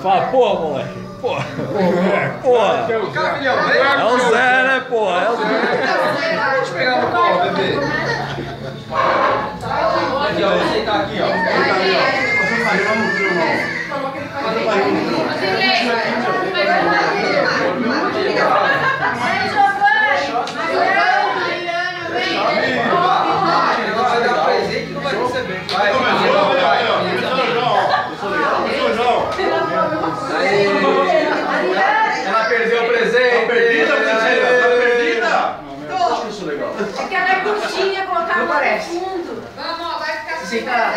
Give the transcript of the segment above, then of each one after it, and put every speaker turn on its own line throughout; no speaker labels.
Fala, porra, moleque. Porra. Porra.
É
É o Zé, né, porra? É o Zé.
Deixa eu pegar no colo, bebê. Aqui, ó. Vou sentar aqui, ó. Ela perdeu o presente. Tá perdida, princesa? Tá perdida? Acho isso legal.
É que ela é curtinha, colocar no fundo.
Vamos, vai ficar
Você tá...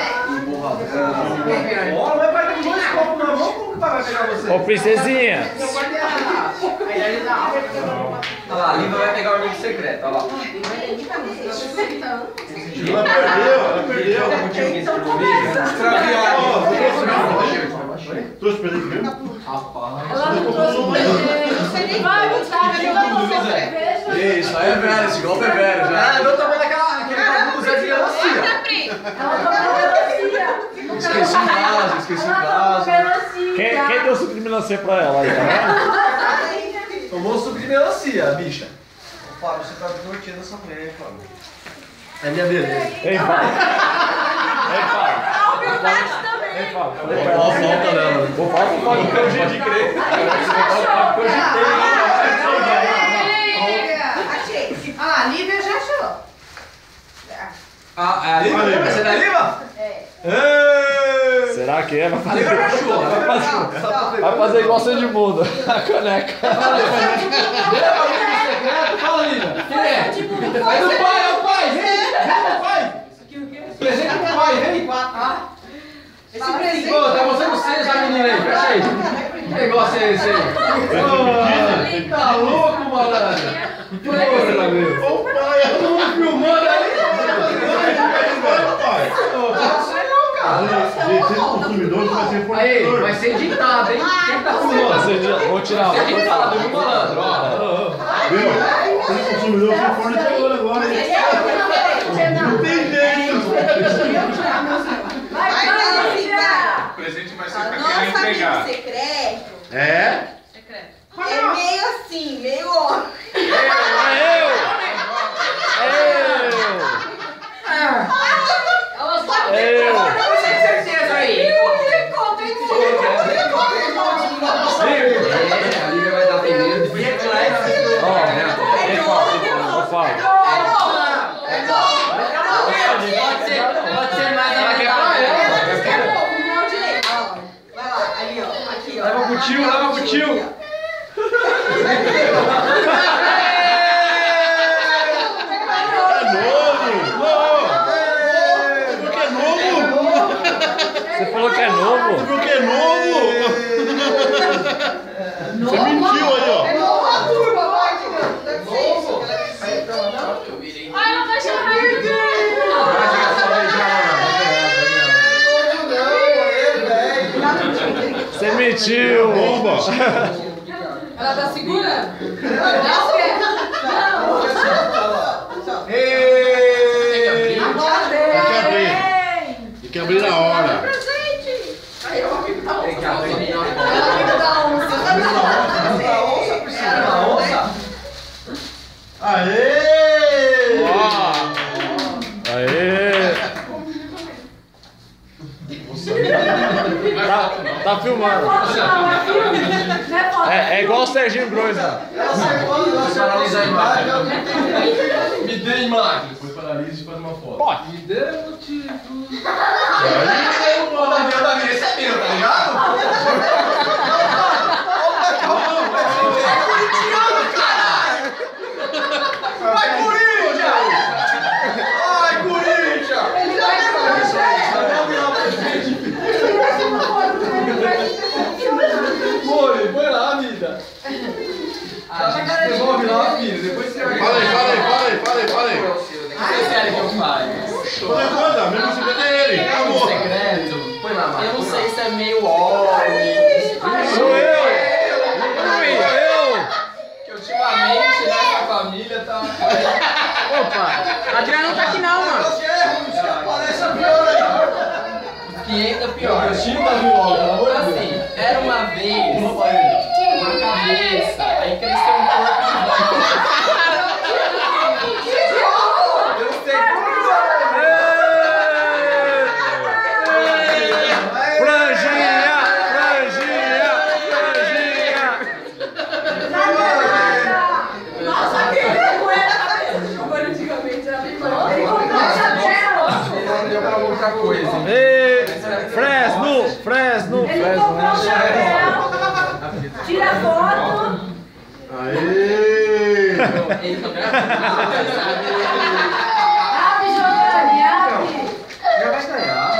Olha, mas vai ter dois copos na mão, como que vai pegar você?
Ô, princesinha.
Olha lá, a Lívia vai pegar o amigo secreto, olha lá.
Ela perdeu.
Extraviado.
Trouxe presente mesmo?
Ela não trouxe um presente. Vai, Gustavo, eu não vou cerveja.
Isso, aí é velho, esse golpe é velho já. Ah, eu tomei naquele papo do Zé de melancia.
Ela tomou melancia.
Esqueci em casa, esqueci em casa.
Quem deu suco de melancia pra ela aí, tá vendo?
Tomou suco de melancia, bicha.
Fábio, você tá divertindo essa mulher, hein, Fábio?
É minha beleza.
Ei, Fábio. Ei, Fábio. Ei, Fábio. Falei pra ela. Vou falar com o Fábio que eu de crer.
Achei. Ah, a Lívia já achou.
Ah, é a Lívia? Você é da Lívia?
É.
Será que é?
A Lívia já achou.
Vai fazer igual você de mundo. A caneca.
Fala, Lívia. Quem é? É do pai, é o pai. Vem, é o pai. Presente do pai, vem.
Esse presente.
Ô, tá mostrando vocês, a menina aí. Fecha aí. Que negócio é esse aí? Ô, tá louco, malandro? Porra, meu. Ô, pai, eu tô filmando aí. Aí, vai ser editado, hein? Quem tá filmando?
Vou tirar.
Vai ser editado, viu, malandro? Ó.
Viu? Você consumidor, você fornecedor agora, hein? Não tem jeito.
Vai, Lívia.
O presente vai ser
A
pra quem
nossa
entregar.
amigo secreto
É?
é meio assim, meio homem.
É eu!
Ela sabe.
É eu!
Tem certeza aí.
A Lívia vai dar primeiro.
Ó, ei, Fábio. Ô, Fábio.
Pode ser mais
Ela quer pra ela.
Vai lá, ali, ó. Aqui, ó.
Leva pro tio, leva pro tio.
Você falou que é novo?
Você falou que é novo? Você mentiu aí, ó.
Ai, ela vai chamar ele.
Você mentiu!
Bomba.
Ela tá segura? Não.
Tem que abrir na hora.
Tem que abrir.
Ela
Aê!
Aê! Tá filmando. É igual o Serginho Groisman.
Paralisa a imagem. Me dê a imagem. Depois paralisa e faz uma foto.
Pode.
Me dê o motivo. Esse é meu, tá ligado? Vai, Corinthians! Vai, Corinthians! Põe lá, vida. Devolve lá, filho. Depois você vai.
Fala aí.
O que vocês querem que eu fale?
Manda, mesmo secreto é ele. Acabou.
Secreto. Põe lá, Marcos.
Eu não sei se é meio homem.
Sou eu!
Que ultimamente nessa família tá.
Opa, a Adriana não tá aqui não, mano.
Parece a pior aí.
500 pior.
O Chico tá vindo logo, pelo amor de Deus.
Assim, é uma vez uma cabeça, aí cresceu um corpo de volta. Eu sei
Franjinha, franjinha, franjinha.
Nossa, que vergonha! Antigamente era bem
não deu pra muita coisa.
Ei, Fresno, Fresno,
Ele
Fresno.
comprou um chapéu, tira foto.
Aê!
Abre, Giovanni, abre.
Já vai estranhar.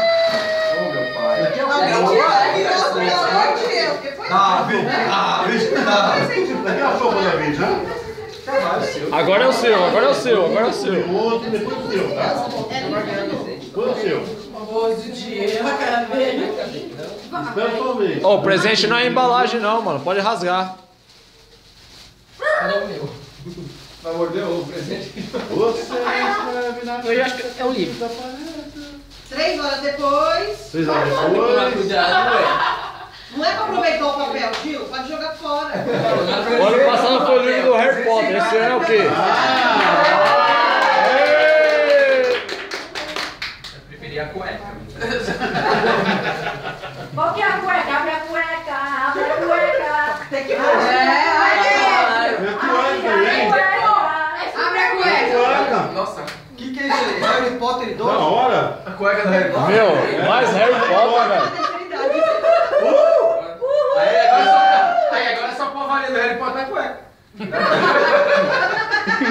Ô, meu pai.
Daqui a pouco vai vir, já?
Agora é o seu, agora é o seu, agora é o seu.
O outro, depois o seu, tá? Depois o seu. Espera só uma vez.
Ô, o presente não é embalagem não, mano. Pode rasgar.
Cadê o meu? Vai morder o presente?
Você escreve na
Eu acho que é um livro.
3 horas depois.
6 horas
Toma
depois.
cuidado, ué.
Não é pra aproveitar o papel, Gil? Pode jogar fora.
O ano passado foi o livro do Harry Potter. Esse ano é o quê?
Eu preferia a cueca.
Qual que é a cueca? Abre a cueca, abre a cueca.
Tem que
É
Abre a cueca.
cueca.
Nossa, o que é isso aí? Harry Potter
Da hora.
A cueca do Harry Potter?
Meu, mais Harry Potter, velho.
Aí agora é só pôr valer do Harry Potter na cueca.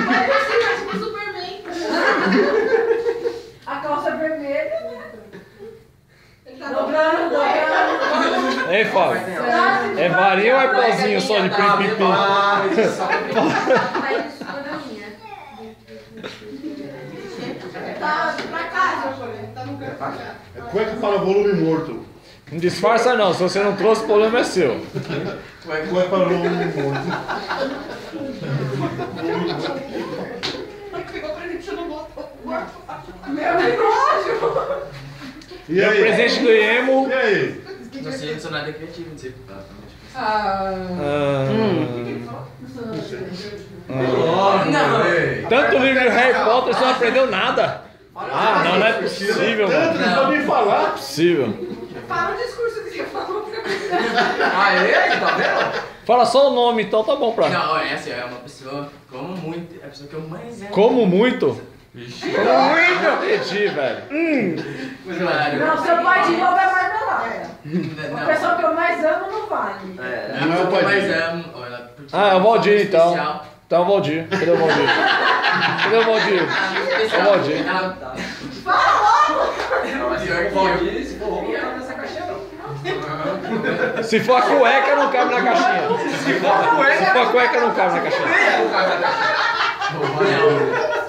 Mas assim, é tipo Superman. A calça vermelha. Dobrando, dobrando.
Hein, Fábio? É varinha ou é pozinho só de pim-pim-pim?
Tá pra casa, tá no canto.
É cueca para volume morto.
Não disfarça não, se você não trouxe, o problema é seu.
Cueca para volume morto.
Pegou pra gente, eu não botou.
Meu negócio!
E
É o
aí?
presente do Emo.
E aí?
Não sei, não sou nada criativo, não sei.
Tanto livro de Harry Potter, você não aprendeu nada. Ah, não, não é possível,
Tanto
mano.
que pode me falar.
Não é possível.
Fala o discurso que você falou pra mim.
Ah, é? Tá vendo?
Fala só o nome, então tá bom pra mim.
Não, essa é uma pessoa como muito. É a pessoa que eu mais amo.
Como muito?
Vixe.
Como muito? Entendi, velho.
Claro.
Não, seu pai de novo é marmelada. A
Não.
pessoa que eu mais amo não vale.
É a pessoa que eu mais amo. Olha, porque
Ah, é o Valdir, então.
especial.
Então é o Valdir. Cadê o Valdir? Cadê o Valdir?
Especial.
Ô, Valdir.
Pior que eu.
Se for a cueca, não cabe na caixinha. Se for a cueca, não cabe na caixinha.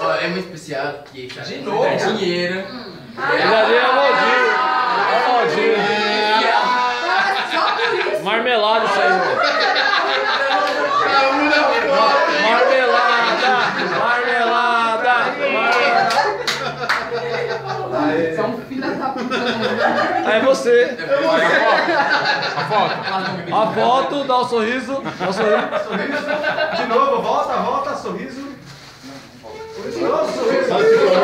Ó, é muito especial porque cara, de novo dá dinheiro.
Já dei a Valdir. A Valdir.
Só por isso.
Marmelada isso aí, velho. Marmelada. Marmelada. Marmelada.
Só um filho da puta.
É você. A foto. A foto, dá um sorriso. Dá um sorriso.
De novo, volta, sorriso.
Sabe que não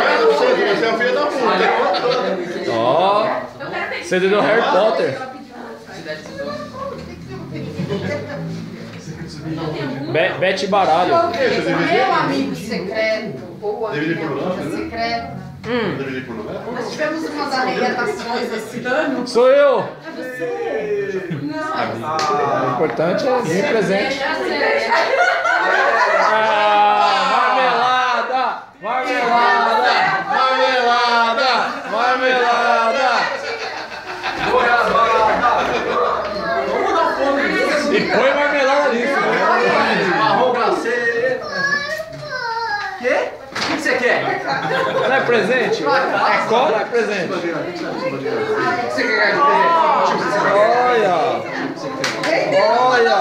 é? Você é o filho da puta.
Ó. CD do Harry Potter. Bete Baralho.
Meu amigo secreto, ou
DVD
amiga
pornográfico, né?
secreta.
DVD pornográfico?
Nós tivemos umas arrebentações esse ano.
Sou eu.
É você? Não.
O importante é vir presente.
Já sei.
Marmelada! Marmelada! Marmelada! Marmelada! E põe marmelada nisso.
Marrom glacê. Quê? O que você quer?
Não é presente? É cola ou é presente?
O que você quer de presente?
Olha! Olha!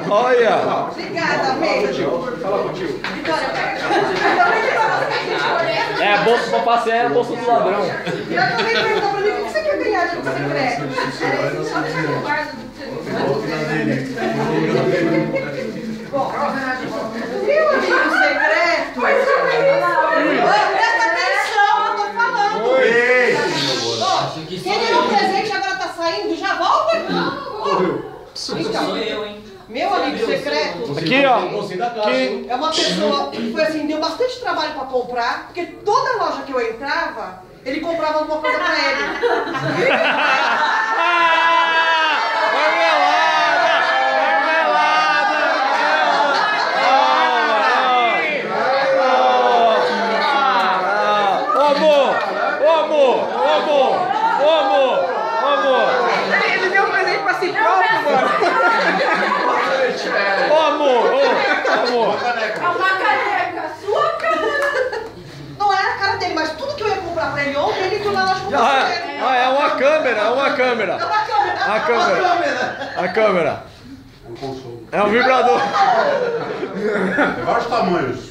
Olha!
Obrigada, beijo.
Fala com o tio.
É a bolsa pra passear, é a bolsa do ladrão.
E eu também perguntou pra mim o que você quer ganhar amigo secreto. Bom, meu amigo secreto. Presta atenção, eu tô falando. Quem deu um presente agora tá saindo, já volta? Então,
Sou eu, hein?
meu amigo secreto
Aqui, ó.
é uma pessoa que foi assim, deu bastante trabalho pra comprar, porque toda loja que eu entrava, ele comprava alguma coisa pra ele.
Ele deu um presente pra si próprio, mano.
Ô amor,
É uma caneca, sua cara.
Não era a cara dele, mas tudo que eu ia comprar pra ele ontem, ele foi lá na loja comprou pra ele.
é uma câmera,
É uma câmera.
A câmera. É um vibrador.
Tem vários tamanhos.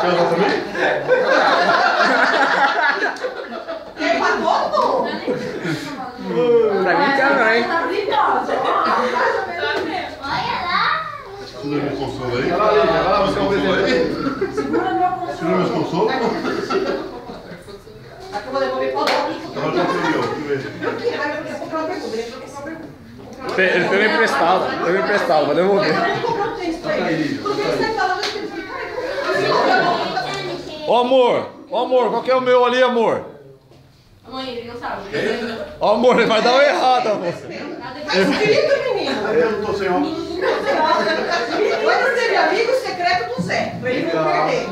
Quer usar também?
Ele pagou, pô?
Pra mim, cara, hein?
Tá brilhosa.
Segura meus consolos aí.
Vai lá buscar um presente aí.
Segura meu consolo.
Segura meus consolos.
Aqui eu vou devolver pra outro.
Agora já foi meu. Deixa eu ver.
Eu queria, mas eu comprar uma pergunta. Ele comprar uma pergunta.
Ele pegou emprestado, vai devolver.
Agora ele comprou um tênis pra ele. Porque ele sempre fala, ele fica, cara,
Ô amor, qual que é o meu ali, amor?
Mãe, ele não sabe.
Ó amor, ele vai dar uma errada, amor.
tá escrito, menino.
Eu não tô sem óculos.
Hoje teve amigo secreto do Zé, pra ele não perder.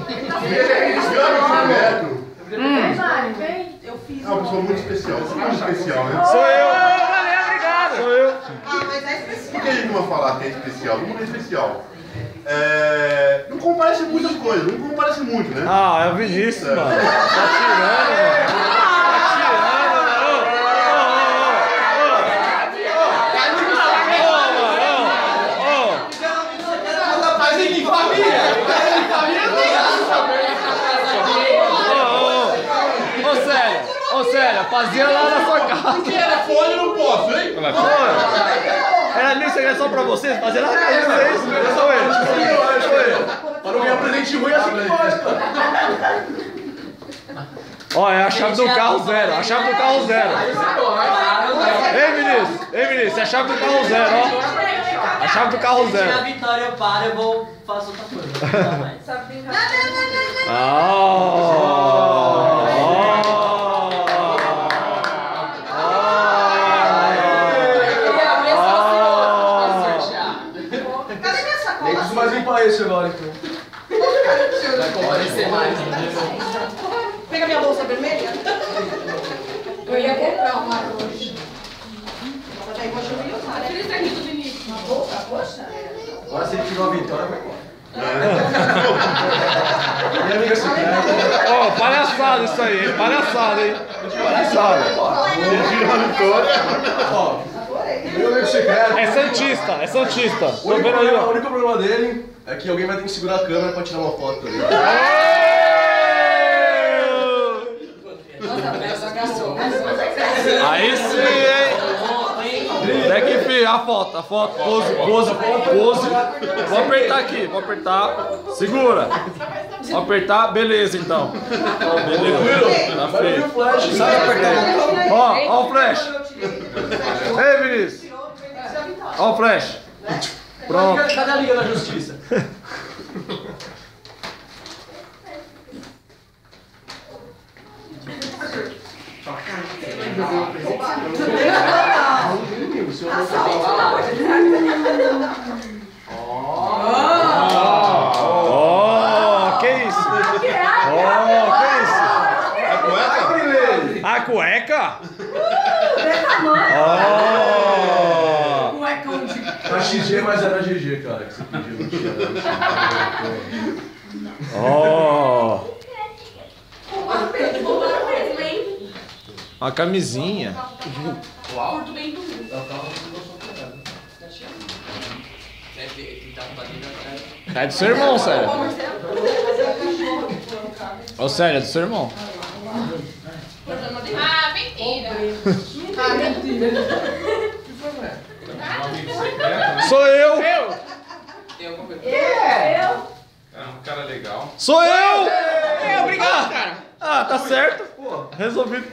Mari, vem.
Eu fiz
É uma pessoa muito especial. Você é muito especial, né?
Sou eu.
Valeu, obrigado.
Sou eu.
Ah, mas é
Por que
especial.
a gente não vai falar que é especial? Todo mundo é especial. Não comparece muitas coisas, não comparece muito, né?
Ah, é o Vinícius, mano. Tá tirando, mano. Ô, Célia, fazia lá na sua casa.
Porque telefone eu não posso, hein?
Era nisso que é só pra vocês? Fazia lá na casa de vocês. Sou ele.
Para não ganhar presente ruim, assim que faz, cara.
Ó, é a chave do carro zero. A chave do carro zero. Ei, Vinícius, é a chave do carro zero, ó. A chave do carro
Se a
zero.
Vitória para, eu vou fazer outra coisa. Não mais.
Cadê minha
Nem
sacola?
preciso mais limpar esse agora, então.
Vai comparecer mais.
Pega minha bolsa vermelha.
Eu ia comprar uma hoje.
Mas aí hoje eu ia usar, né?
Tira isso aqui do Vinícius. Uma bolsa? Poxa.
Agora se ele tiver uma vitória, vai embora. Minha amiga secreta.
Ó, palhaçada isso aí, hein? Palhaçada, hein? Palhaçada.
Você tira uma vitória.
Ó, meu amigo secreto.
É Santista, é Santista.
O
Tô
único
vendo ali,
problema, o
ó.
único problema dele é que alguém vai ter que segurar a câmera pra tirar uma foto ali.
Aí sim, hein? Tem que enfiar a foto, pose. Vou apertar aqui, vou apertar. Segura. Vou apertar, beleza então. Beleza, tá feio.
Sabe apertar?
Ó o flash. Ei, Vinícius. Ó o flash. Pronto.
Cadê a Liga da Justiça?
Ó, que isso? Ó, que isso? A cueca? Ó.
Tá XG, mas era GG, cara, que você pediu no tinha.
Ó. A camisinha.
Curto bem tudo.
ele tá com bateria atrás.
É do seu irmão, sério. Ô, sério, é do seu irmão.
Ah, mentira.
Ah, mentira.
Sou eu!
Tem alguma coisa?
É um cara legal.
Sou eu!
Obrigado, cara.
Ah, tá certo. Resolvido.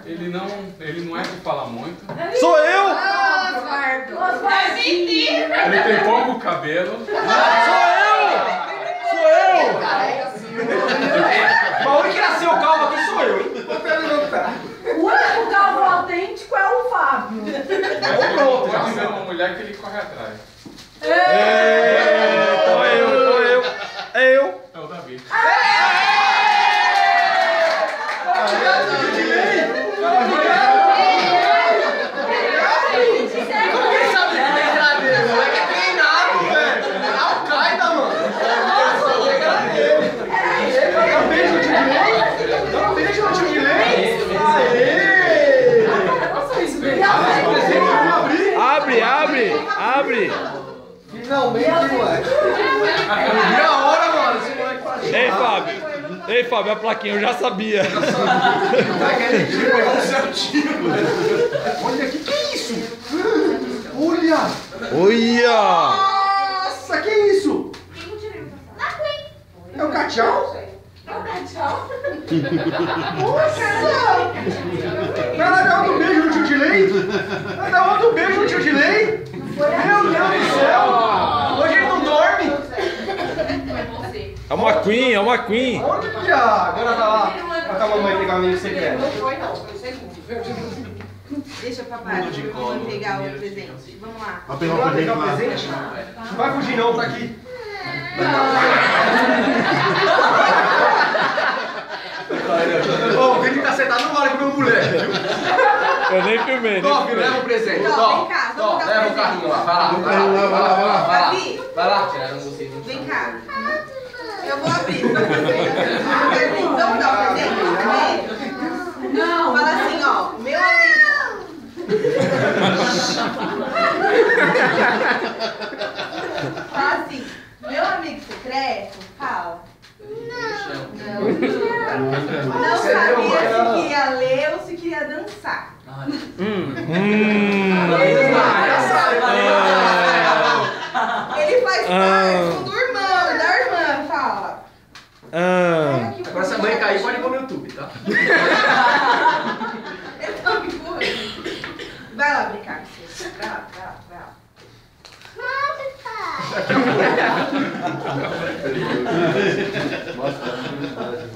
Ele não é que fala muito.
Sou eu!
É mentira.
Ele tem pouco cabelo.
Sou eu! Sou eu!
Mas o único que nasceu calvo aqui sou eu, hein?
O único calvo autêntico é o Fábio.
Pode ver uma mulher que ele corre atrás.
Então é eu. É eu.
É o Davi.
Quem sabe lembrar dele? O moleque é treinado, velho. É Al-Qaeda, mano. Dá um beijo no tio de lei. Dá um beijo no tio de lei. Aê!
Abre.
Finalmente, moleque. E a hora, mano, esse moleque faz.
Ei, Fábio, a plaquinha, eu já sabia.
Tá querendo tiro, pegar um certinho. Olha, que é isso? Olha! Nossa, que é isso? É o cachau? Vai dar outro beijo no tio de lei? Vai dar outro beijo no tio de lei? Meu Deus do céu! Hoje ele não dorme?
É uma queen.
Olha! Agora tá lá. Vai com a mamãe pegar o amigo secreto.
Deixa o papai pegar o presente. Vamos lá.
Vai pegar
Vai
o
pegar o
presente
presente?
lá.
Não vai fugir não, tá aqui. Ô, o vídeo tá sentado não vale com o meu moleque, viu?
Eu nem filmei.
Top, leva o presente. Top,
vem cá,
top,
vamos dar
leva
o
o carrinho lá.
Vamos pra ele lá, vai lá.
Davi,
Vai lá.
Tiraram vocês no
vem cá. Eu vou abrir. Vamos dar o presente? Não. Fala assim, ó. Meu amigo. Fala assim. Meu amigo secreto, fala. Não sabia se queria ler ou se queria dançar. Ele faz parte do irmão, da irmã, fala.
Agora se a mãe cair, pode pôr no YouTube, tá?
Ele tá me empurrando. Vai lá brincar com você. Vai lá.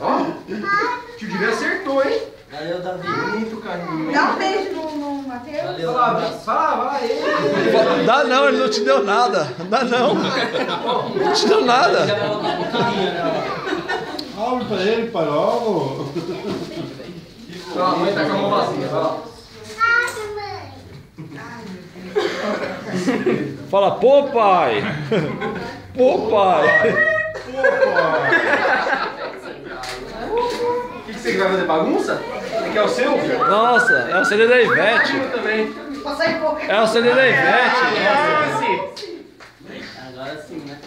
Ó, o tio Dini acertou, hein?
Valeu, Davi.
Bonito carinho.
Dá um beijo no Matheus.
Valeu,
Vai
abraço.
lá, ele.
Dá não, ele não te deu nada. Dá não. Não te deu nada.
Já vai voltar pro carrinho, né?
Abre pra ele, pai, logo.
Ó, a mãe tá com a mão vazia, vai lá.
Fala, pô, pai. Pô, pai.
O que você vai fazer bagunça? Você quer o seu?
Nossa, é o CD da Ivete.
Eu também.
É o CD da Ivete.
Agora sim, né?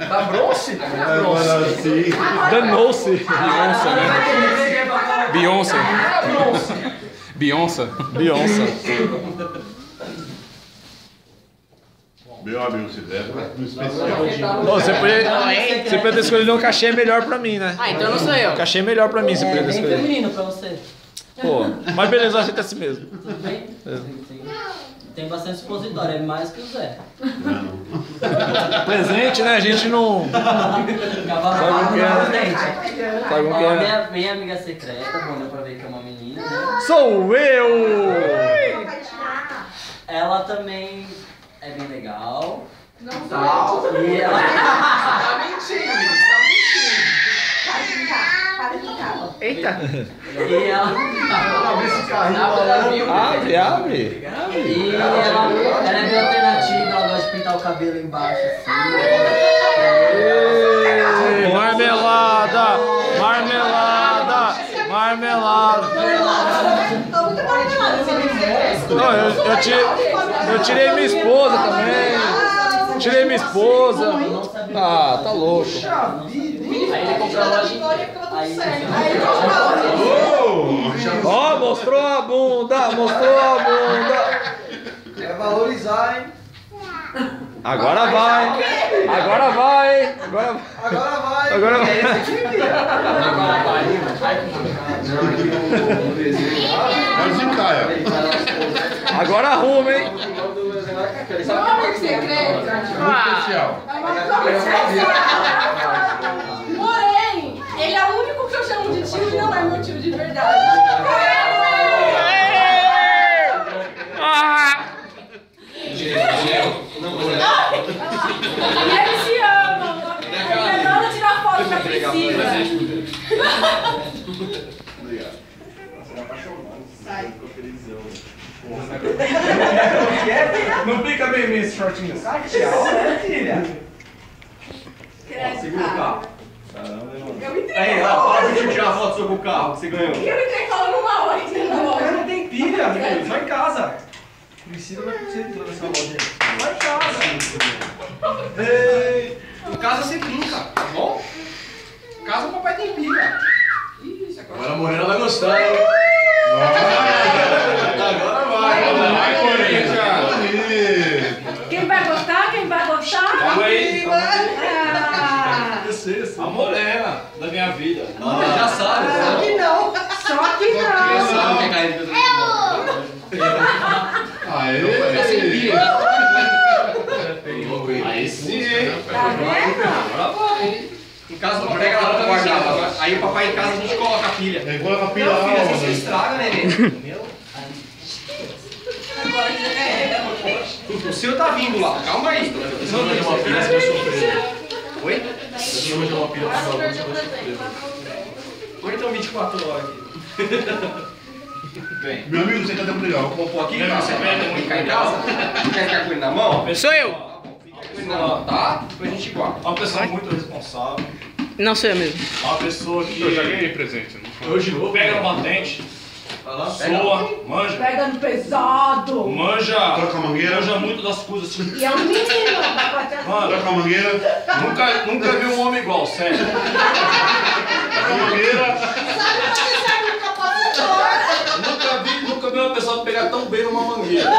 Tá bronze?
Agora sim.
Danou-se.
Beyoncé.
Tá bronze.
Beyoncé.
Beyoncé.
Meu amigo, se der, no especial.
Ô, você podia ter escolhido um cachê melhor pra mim, né?
Ah, então não sou eu.
Um cachê melhor pra mim, você podia ter
Bem
escolhido.
feminino pra você.
Pô, mas beleza, aceita assim mesmo.
Tudo bem? Tem bastante expositório, é mais que o Zé.
Presente, né? A gente não.
Sabe
como que é?
é?
Sabe como que é?
Minha amiga secreta, bom, deu pra ver que é uma menina, né?
Sou eu!
Ela também é bem legal.
Não sou
Tá.
eu.
E ela...
Tá mentindo, tá mentindo.
Para de ficar.
Eita.
E ela...
Abre esse carrinho
Abre.
E ela é bem alternativa, ela gosta de pintar o cabelo embaixo assim.
Marmelada!
Tô muito marmelada, você me
Não, eu tirei minha esposa também. tirei minha esposa. Ah, tá louco.
Aí ele comprou a loja.
Ó, mostrou a bunda, mostrou a bunda.
É valorizar, hein?
Agora vai. Agora vai. Agora vai.
Agora vai.
Agora vai.
Mas de Caia.
Agora arruma, hein?
Amigo secreto.
Especial.
Porém, ele é o único que eu chamo de tio e não é meu tio de verdade. E eles se amam. Ele adora tirar foto com a Priscila.
Não fica bem meio esse shortinho. Sai, filha.
Segura o carro.
Eu entrei
Aí, ó, para de tirar a foto sobre o carro que você ganhou.
Eu entrei falando uma hora aqui na loja.
Não tem pilha, amigo. Só em casa. Priscila vai ser toda essa loja. Só em casa.
Ei, em casa você brinca, tá bom? Em casa o papai tem pilha. Isso, agora a Morena vai gostar, hein? Agora vai.
Quem vai gostar? Quem vai gostar?
Calma aí.
A Morena da minha vida. Ela já sabe.
Só que não.
Só que não.
Sabe que é carinho que eu Aí sim, hein?
Tá vendo?
Agora vai. Em casa, pega ela pra guardar. Aí o papai em casa a gente coloca a pilha.
Aí coloca a pilha
Não,
lá,
filha,
ó.
você estraga, neném. O seu tá vindo lá, calma aí. Você não vai uma pilha, você vai surpresa. Oi? Você não vai uma pilha, você vai surpresa. Agora então 24 horas aqui. Bem.
Meu amigo, você tá dando legal.
Vamos pôr aqui, você quer ficar em casa? Quer ficar com ele na mão?
Sou eu.
Fica com ele na mão, tá? Depois a gente guarda.
Uma pessoa muito responsável.
Não sou eu mesmo.
Uma pessoa que...
Eu já ganhei presente, não foi?
Hoje de novo?
Pega no batente. Soa, manja.
Pega no pesado.
Manja.
Troca a mangueira.
Manja muito das coisas assim.
E é um menino.
Mano,
Troca a mangueira.
nunca vi um homem igual, sério.
Troca a mangueira.
Sabe fazer serve no capacitor?
Nunca vi uma pessoa pegar tão bem numa mangueira.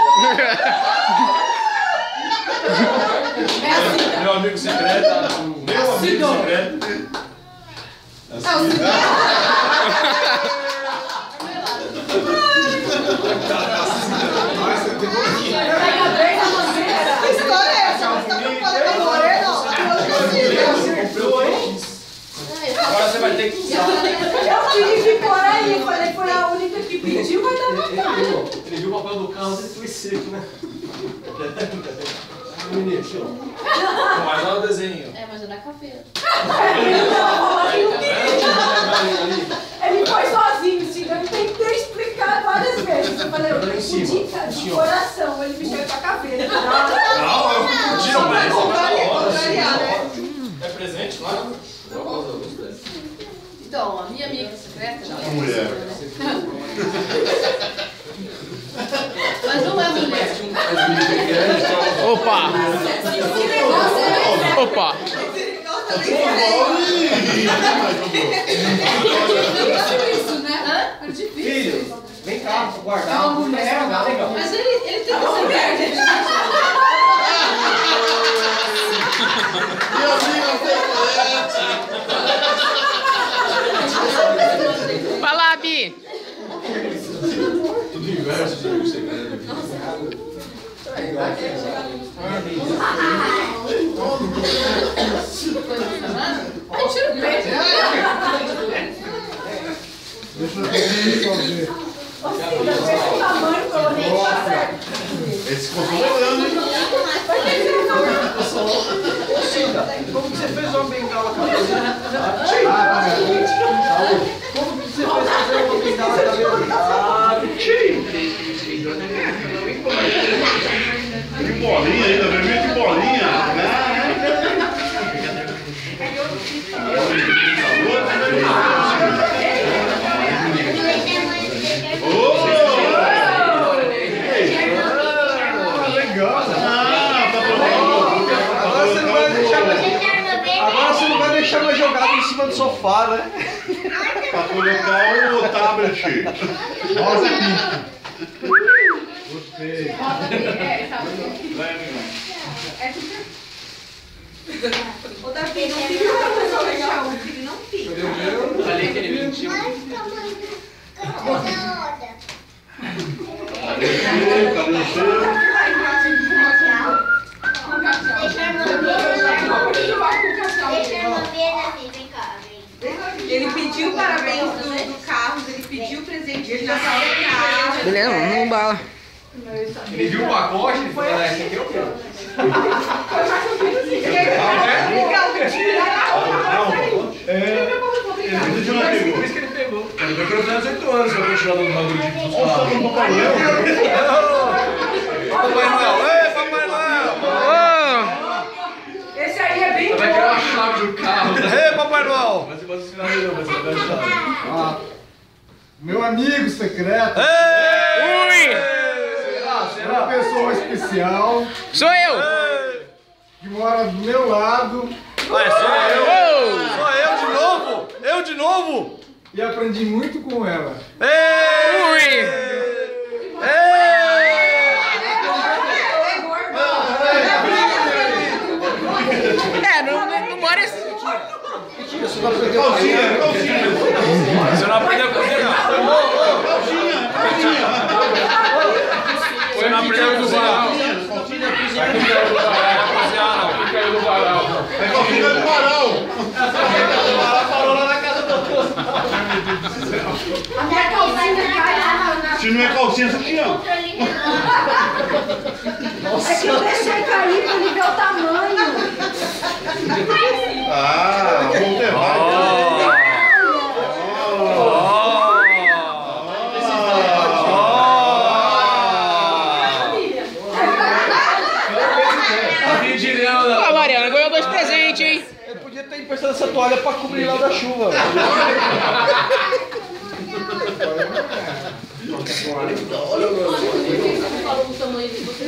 Meu amigo secreto. Meu amigo secreto.
É o seguinte.
Pega bem na mangueira.
Que história é essa? Você tá preocupada com a morena?
Agora você vai ter que usar.
Eu tive por aí. Falei, foi a única que pediu, vai dar vontade.
Ele viu o papel do carro, ele foi seco, né?
Mas olha o desenho.
É, mas é na caveira.
Ele foi sozinho, assim, eu tentei explicar várias vezes. Eu falei, dica de coração, ele mexeu com a caveira.
Não, eu tiro
Só pra
mais.
contrariar, né?
É presente lá?
Então, a minha amiga secreta não é
Mulher.
né? Mas não é mulher.
Opa!
Que negócio é esse?
Opa!
É difícil isso, né? É difícil.
Filho, vem cá, vou guardar.
É uma mulher,
legal.
mas ele tem que ser mulher, gente.
Meu amigo,
Vai lá, Bi!
Tudo inverso, você viu segredo.
Ai, tira o peito.
deixa eu ver.
Esse tamanho que eu nem tá certo.
Esse console é grande, hein?
Como que você fez uma bengala cabeça? Como que você fez fazer uma bengala cabeça?
Que bolinha ainda, bebê, que bolinha.
sofá, né?
Pra colocar o tablet. Rosa Pink. Gostei.
Ô, Davi, não fica uma coisa legal, o filho não fica.
Falei que ele mentiu.
Cadê o seu?
Ele pediu parabéns do Carlos, ele pediu presente de Natal da casa.
Beleza, não bala.
Ele viu o pacote e falou, esse aqui é o meu. Por isso que ele pegou. Ele vai cruzar 18 anos pra continuar dando bagulho de funcionar.
Papai Noel, ei, Papai Noel!
Esse aí é bem
Vai criar uma chave do carro.
Ei, Papai Noel!
Mas se você final não, vai ser a chave.
Meu amigo secreto.
Ui!
Uma pessoa especial
Sou eu!
que mora do meu lado.
Ué, sou eu! Sou eu de novo? Eu de novo?
E aprendi muito com ela.
Ui! Não mora esse...
Calcinha.
Você não aprendeu a cozinhar? Você não aprendeu a cozinhar?
É calcinha do varal.
Parou lá na casa do outro.
A minha calcinha cai na...
Se não é calcinha, essa aqui, ó.
É que eu deixei cair pra ele ver o tamanho.
Ah, vamos ter
Ó, Mariana, ganhou 2 presentes, hein?
Eu podia ter emprestado essa toalha pra cobrir lá da chuva.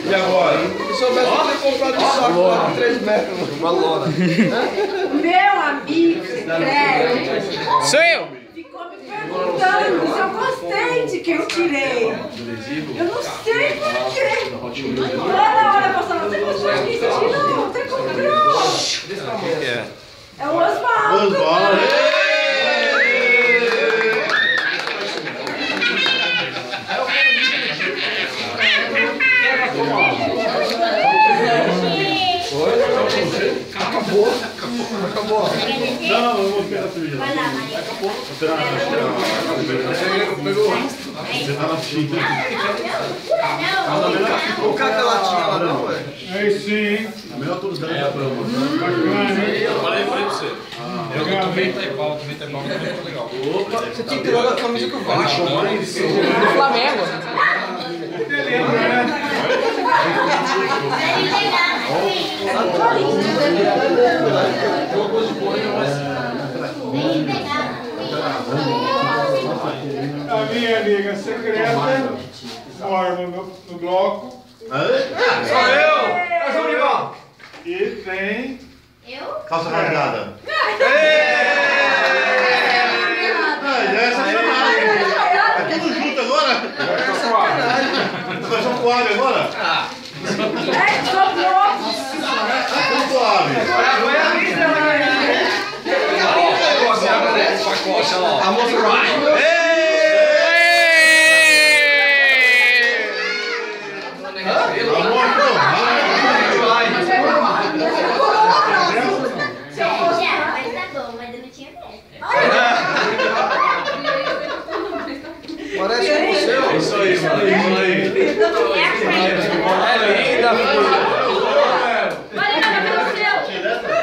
E agora?
Se soubesse que eu tinha comprado um saco de 3 metros.
Uma lona.
Meu amigo secreto
Sou eu!
ficou me perguntando se eu gostei de que eu tirei. Eu não sei por quê. Toda hora passava, você gostou disso aqui? Não, você comprou.
O que é?
É o Osvaldo.
Osvaldo.
Acabou.
Não, eu vou pegar a cerveja.
Vai lá, Maria.
Vou tirar Você tá na tinta.
O cara da latinha lá não, ué?
Aí sim. A melhor todos dela. Bacana, hein?
Eu falei pra você. Eu que tomei Taipau, também ficou legal.
Opa, você tinha que ter logo a camisa do Vasco.
Do Flamengo.
A minha amiga secreta mora no bloco.
Sou eu! É o João Rival!
E tem
Eu?
calça rasgada. Essa chamada. É tudo junto agora? Vai ser um coalho agora?
É, sou bloco.
Tudo suave.
A moça Ryan.
Mas tá bom, mas eu não tinha dessa.
Parece com você, ó.
Isso aí, mano. Isso aí. É linda,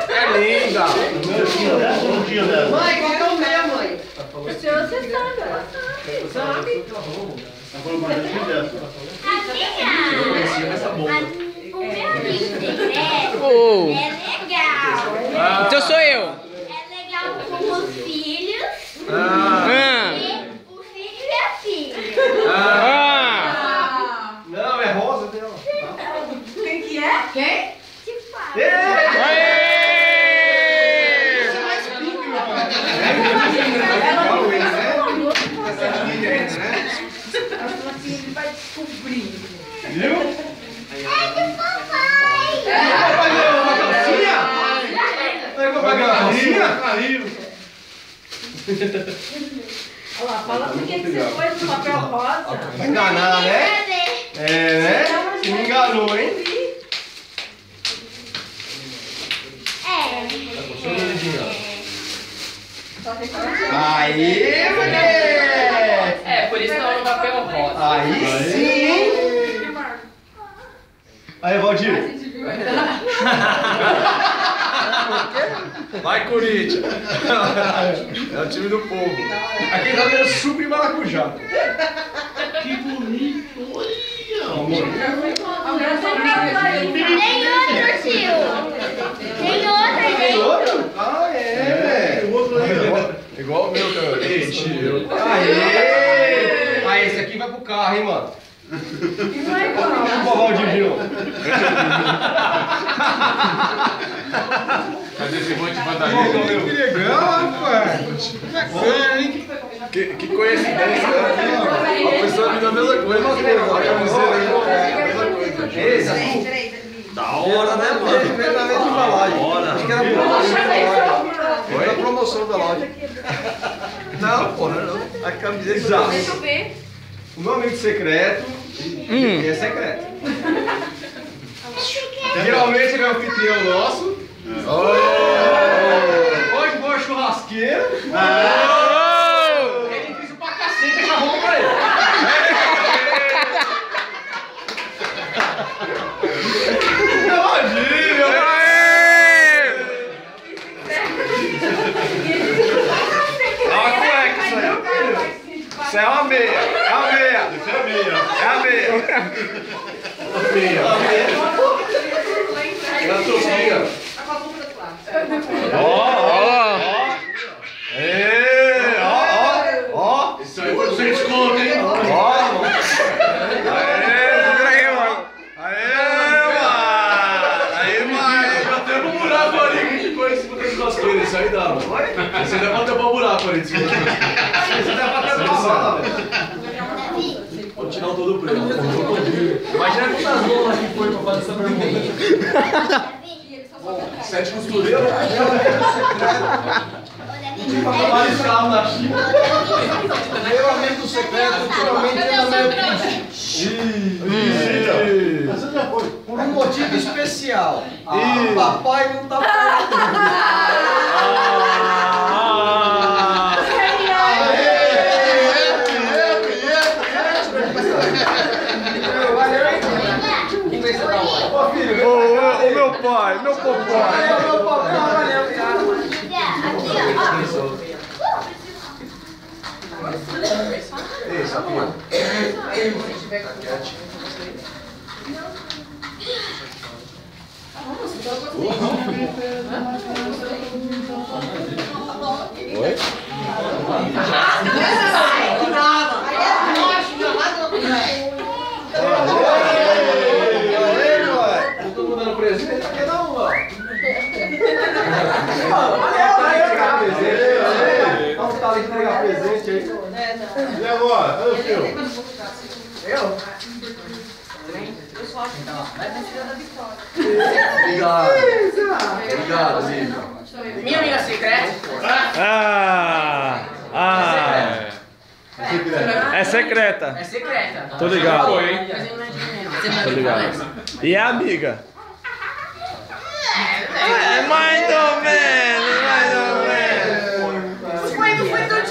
É linda!
Não tinha dessa.
Mãe, qual que é o meu, mãe?
O seu você sabe, ela sabe.
Ela falou, mas eu tinha dessa.
O meu amigo secreto
Oh.
é legal.
Então sou eu.
É legal com os filhos
Ah.
e o filho e a filha.
Ah.
Não, é rosa dela.
Quem que é? Quem?
Te falo.
Aê!
Esse é mais pique, meu pai. barril.
Olha lá, fala por que você pôs no papel rosa.
Vai enganar, né? É, né? Você me enganou, hein? Aí, moleque!
É, por isso que ela não vai pegar o rosa.
Aí sim, hein? Aí, Valdir.
Vai, Corinthians. É o time do povo.
Aqui tá vendo suco e maracujá.
Que bonito. Olha.
Tem outro, tio. Tem outro,
Tem outro? Ah, é.
Tem outro aí, ó.
Igual o meu, cara.
Aê! Aí, esse aqui vai pro carro, hein, mano? Chupa, Valdir.
Cadê esse monte de fantasia?
Que legal, rapaz. Bacana, hein?
Que coincidência, né? A pessoa me dá a mesma coisa. A camiseta
Esse,
da hora, né, mano?
Da mesma embalagem. Acho que era promoção da loja.
Foi a promoção da loja.
Não, pô, não. A camiseta exato.
Deixa eu ver.
O meu amigo secreto é secreto. Geralmente ele é o anfitrião nosso. Hoje boa churrasqueira. Ele fez pra cacete, deixa a roupa pra ele.
Isso é uma meia. É a meia.
Isso é a meia.
É a meia.
É a toquinha.
Ó.
Isso aí foi 200 conto, hein?
Aí, mano.
Até pro buraco ali que ficou em cima das churrasqueiras. Isso aí dá, mano. Você deve até pro buraco ali. Você deve até pra lá. Vou tirar o todo preto.
Imagina quantas lolas que foi pra fazer essa pergunta.
7 costureiros.
Vários carros na China. Meu amigo secreto, ultimamente anda meio
Você já foi.
por um motivo especial. Papai não tá perto.
Ô, meu pai, meu papai.
Ei, Sapinho.
Oi?
Todo mundo dando presente, aqui dá um, ó. Vamos estar ali entregar presente aí.
E agora? Olha o seu.
Eu? Obrigado, amigo.
Minha amiga secreta.
É secreta.
É secreta.
Tô ligado.
Mas eu não é de mim, não. Você não é
Tô
de
ligado. E é amiga? É mais ou menos, mais ou menos.
Não foi tão.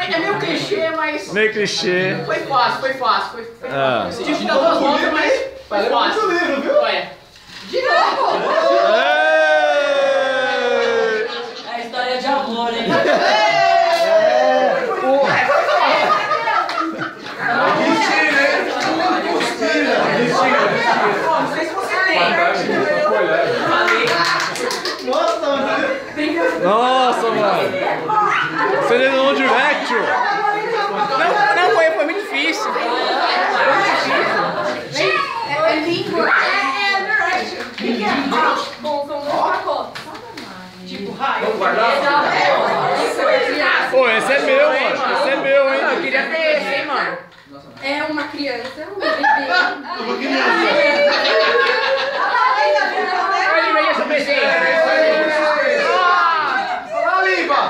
É meio clichê, mas.
Meio clichê.
Foi fácil, foi fácil. Foi
Ah.
fácil. Tive que dar 2 voltas, mas foi fácil.
livro, viu?
Olha. De novo!
É a história de amor, hein?
Não sei se você tem.
Nossa, mano. Você leu no direct?
Não, foi muito difícil.
É língua. É verdade. O que é? Bom, são 2 pacotes. Tipo, raio.
Vamos guardar?
Pô, esse é meu, mano. Esse é meu, hein?
Eu queria ter esse, hein, mano.
É uma criança, um bebê.
Olha aí, essa presente.
Olá, Liva!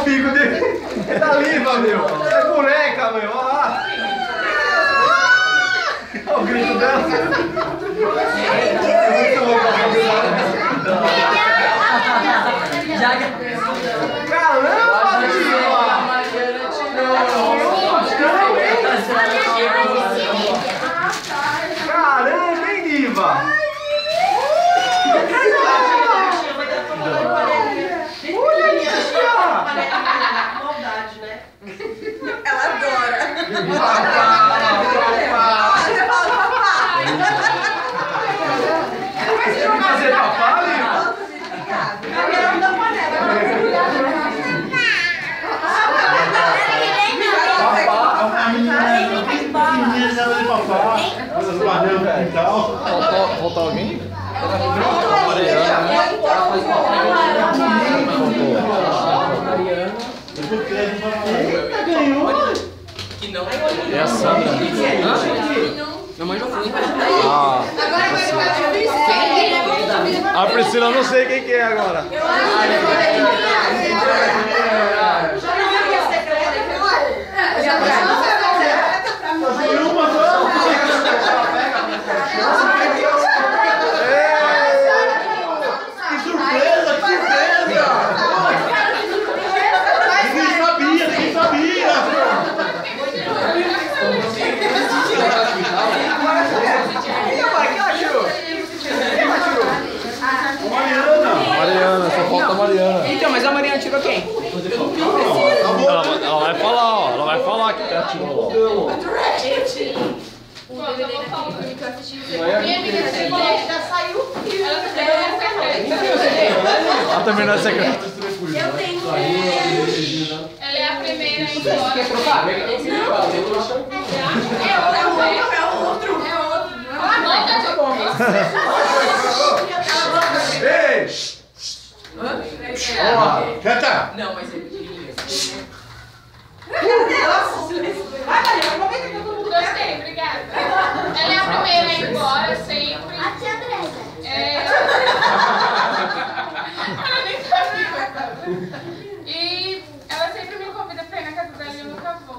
o bico dele. É da Liva, meu. É boneca, meu. Olha lá. Olha o grito dela. Caramba, caramba, hein, Diva?
Maldade, né? Ela adora. Você fala papai.
Fazer papai?
Cabelo da panela.
Falta alguém? É a Sandra.
Minha mãe já foi.
A Priscila, eu não sei quem que é agora.
Que surpresa! Ninguém sabia!
Mariana, só falta a Mariana.
Então, mas a Mariana tirou quem?
Ela vai falar, ó. Ela vai falar que ela tirou.
Já saiu o filme.
Ela também não é secreta.
Eu tenho.
Ela é a primeira a ir embora.
Quer trocar?
É outro. Ah, não, tá bom.
Ei!
Canta!
Não, mas ele...
Vai, Maria, aproveita que todo mundo quer.
Gostei, obrigada. Ela é a primeira a ir embora, sempre.
A tia Andressa.
Ela nem sabia. E ela sempre me convida pra ir na casa dela e eu nunca vou.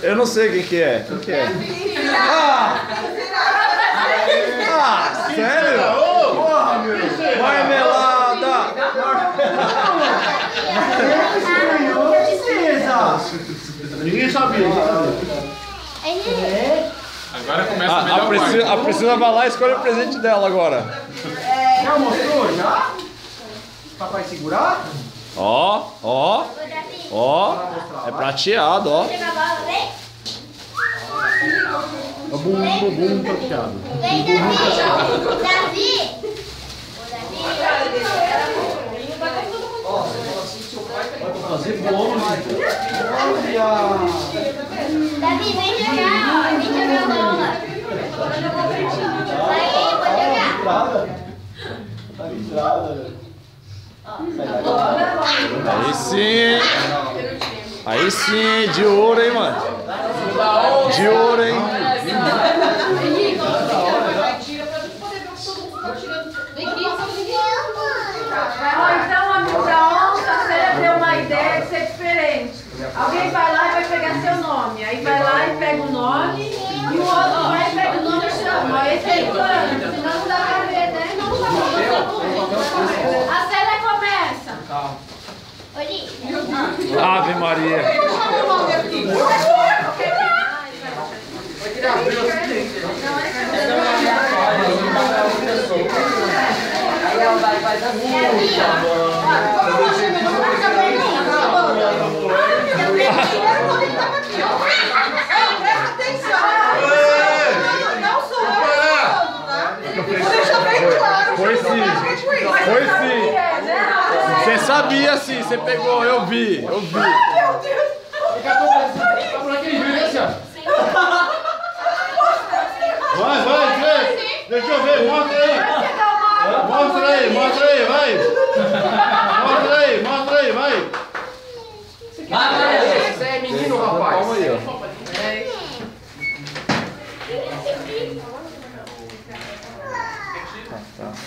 Eu não sei quem que é. Quem que é? Sério?
Porra, meu!
Marmelada!
Ninguém sabia.
Agora começa a melhor parte.
A Priscila vai lá e escolhe o presente dela agora.
Já mostrou, já? Papai segurar?
Ó, ó, ó. É prateado, ó.
É bumbum prateado.
Vem, Davi.
Fazer bolo.
Davi, vem jogar, ó. Vem jogar bola. Vai aí, vou jogar.
Tá listrada, velho.
Aí sim. Aí sim, de ouro, hein, mano. De ouro, hein.
Então, amigo da onça, você deu uma ideia de ser diferente. Alguém vai lá e vai pegar seu nome. Aí vai lá e pega o nome. E o outro vai e pega o nome e chama. Esse aí, fulano. Senão não dá pra ver, né? Não dá pra ver. A cena começa.
Ave Maria.
Aí ela vai fazer assim.
Presta atenção. Não sou eu. Vou deixar bem claro.
Foi sim. Foi sim. Você sabia sim, você pegou, eu vi.
Meu Deus.
Vai, deixa eu ver, mostra aí. Mostra aí, vai. Mostra aí, vai.
Você é menino, rapaz.
Calma aí, ó.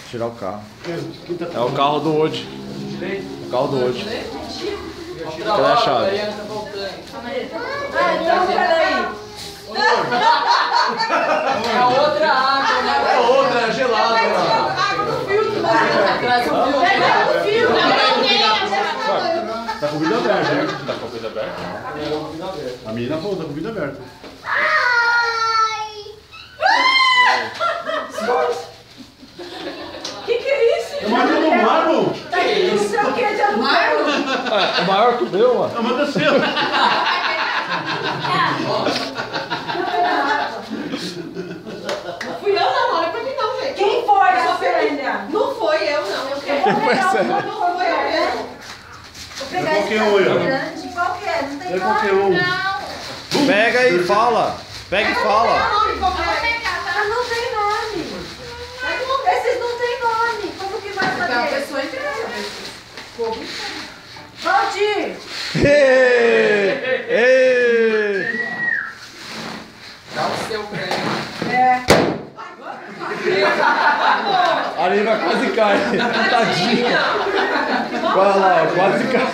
Deixa
tirar o carro. É o carro do Woody. O carro do Woody. Cadê a chave?
Então, peraí.
É outra água, né?
É outra, é gelada.
Pega o fio.
Tá com o vidro aberto, né?
Tá com o vidro aberto?
A menina falou, tá com o vidro aberto.
Que é isso?
É uma do marmo.
Tá aqui no seu que é de marmo?
É maior que o meu, mano.
É uma do seu.
Fui eu não, olha pra mim não, gente.
Quem foi essa Fernanda?
Não foi eu não. Eu quero
Não
pegar
foi
uma, não foi eu.
Vou pegar
É
esse
qualquer um,
grande. Qual que é? Não tem
É qualquer um.
Pega e fala. Pega e fala.
Ah, não tem nome. Esses não tem nome. Como que vai fazer?
A pessoa entrega.
Valdir.
Ei!
Dá o seu pra ele.
É.
A Nina quase cai. Tadinha. Vai lá, quase cai.